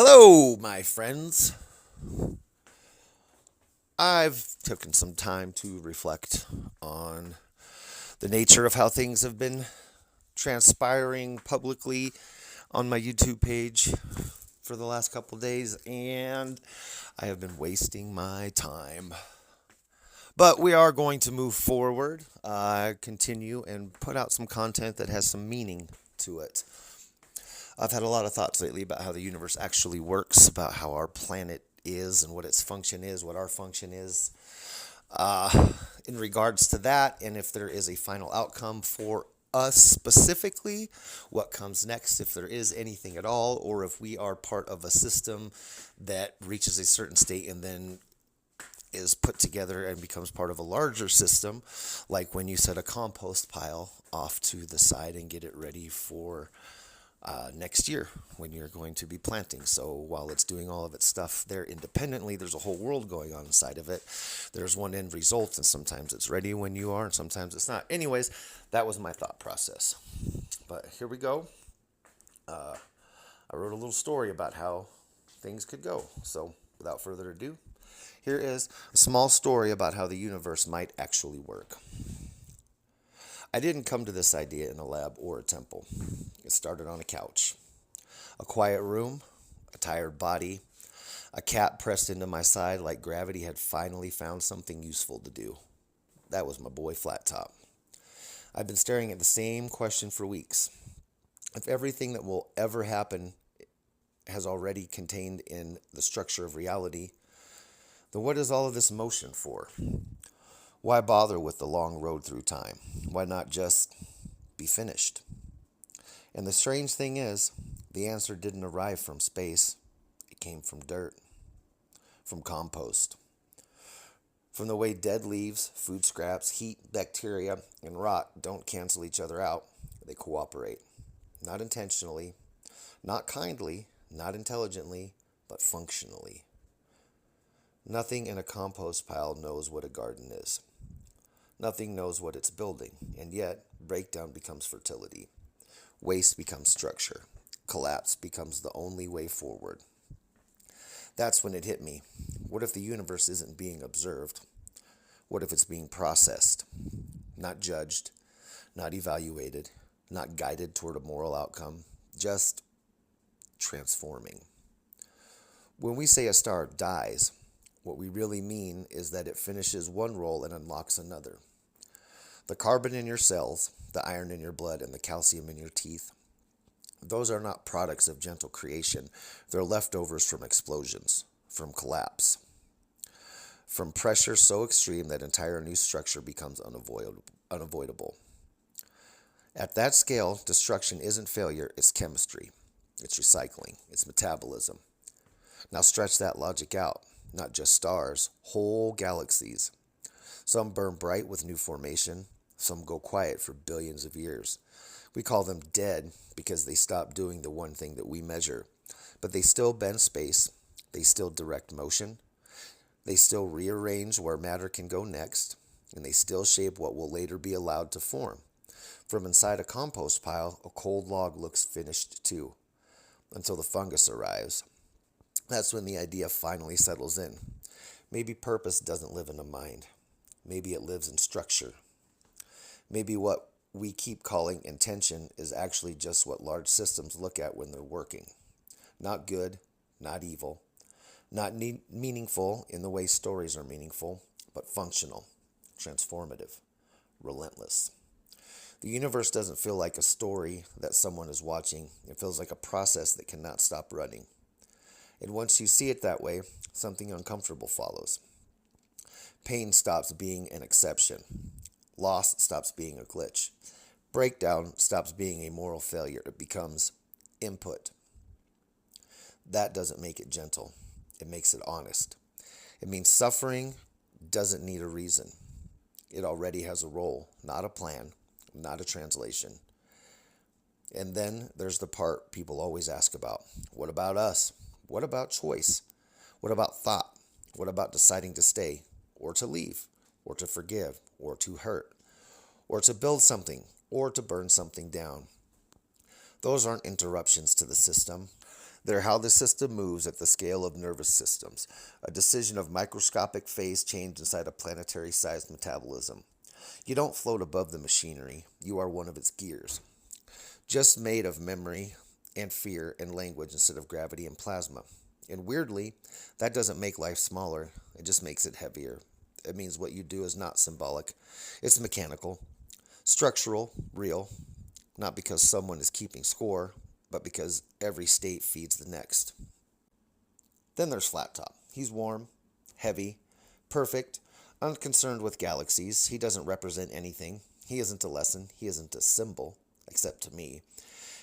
Hello, my friends. I've taken some time to reflect on the nature of how things have been transpiring publicly on my YouTube page for the last couple of days, and I have been wasting my time. But we are going to move forward, continue, and put out some content that has some meaning to it. I've had a lot of thoughts lately about how the universe actually works, about how our planet is and what its function is, what our function is. In regards to that, and if there is a final outcome for us specifically, what comes next, if there is anything at all, or if we are part of a system that reaches a certain state and then is put together and becomes part of a larger system, like when you set a compost pile off to the side and get it ready for next year when you're going to be planting. So while it's doing all of its stuff there independently, there's a whole world going on inside of it. There's one end result, and sometimes it's ready when you are, and sometimes it's not. Anyways, that was my thought process. But here we go. I wrote a little story about how things could go. So without further ado, here is a small story about how the universe might actually work. I didn't come to this idea in a lab or a temple. It started on a couch. A quiet room, a tired body, a cat pressed into my side like gravity had finally found something useful to do. That was my boy Flat Top. I've been staring at the same question for weeks. If everything that will ever happen has already contained in the structure of reality, then what is all of this motion for? Why bother with the long road through time? Why not just be finished? And the strange thing is, the answer didn't arrive from space. It came from dirt, from compost, from the way dead leaves, food scraps, heat, bacteria, and rot don't cancel each other out. They cooperate. Not intentionally, not kindly, not intelligently, but functionally. Nothing in a compost pile knows what a garden is. Nothing knows what it's building, and yet breakdown becomes fertility. Waste becomes structure. Collapse becomes the only way forward. That's when it hit me. What if the universe isn't being observed? What if it's being processed? Not judged, not evaluated, not guided toward a moral outcome, just transforming. When we say a star dies, what we really mean is that it finishes one role and unlocks another. The carbon in your cells, the iron in your blood, and the calcium in your teeth, those are not products of gentle creation. They're leftovers from explosions, from collapse, from pressure so extreme that entire new structure becomes unavoidable. At that scale, destruction isn't failure, it's chemistry, it's recycling, it's metabolism. Now stretch that logic out. Not just stars, whole galaxies. Some burn bright with new formation. Some go quiet for billions of years. We call them dead because they stop doing the one thing that we measure. But they still bend space. They still direct motion. They still rearrange where matter can go next. And they still shape what will later be allowed to form. From inside a compost pile, a cold log looks finished too. Until the fungus arrives. That's when the idea finally settles in. Maybe purpose doesn't live in a mind. Maybe it lives in structure. Maybe what we keep calling intention is actually just what large systems look at when they're working. Not good, not evil, not meaningful in the way stories are meaningful, but functional, transformative, relentless. The universe doesn't feel like a story that someone is watching. It feels like a process that cannot stop running. And once you see it that way, something uncomfortable follows. Pain stops being an exception. Loss stops being a glitch. Breakdown stops being a moral failure. It becomes input. That doesn't make it gentle. It makes it honest. It means suffering doesn't need a reason. It already has a role, not a plan, not a translation. And then there's the part people always ask about. What about us? What about choice? What about thought? What about deciding to stay or to leave or to forgive or to hurt or to build something or to burn something down? Those aren't interruptions to the system. They're how the system moves at the scale of nervous systems, a decision of microscopic phase change inside a planetary-sized metabolism. You don't float above the machinery, you are one of its gears, just made of memory and fear and language instead of gravity and plasma. And weirdly, that doesn't make life smaller, it just makes it heavier. It means what you do is not symbolic, it's mechanical, structural, real, not because someone is keeping score, but because every state feeds the next. Then there's Flat Top. He's warm, heavy, perfect, unconcerned with galaxies. He doesn't represent anything. He isn't a lesson. He isn't a symbol, except to me.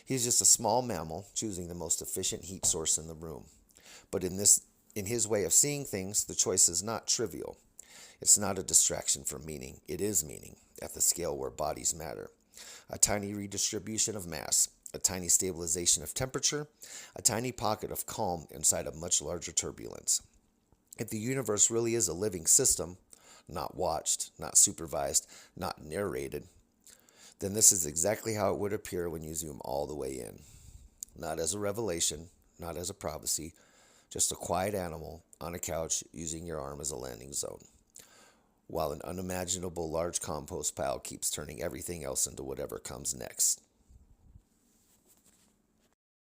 He's just a small mammal choosing the most efficient heat source in the room. But in his way of seeing things, the choice is not trivial. It's not a distraction from meaning. It is meaning, at the scale where bodies matter. A tiny redistribution of mass, a tiny stabilization of temperature, a tiny pocket of calm inside a much larger turbulence. If the universe really is a living system, not watched, not supervised, not narrated, then this is exactly how it would appear when you zoom all the way in. Not as a revelation, not as a prophecy, just a quiet animal on a couch using your arm as a landing zone, while an unimaginable large compost pile keeps turning everything else into whatever comes next.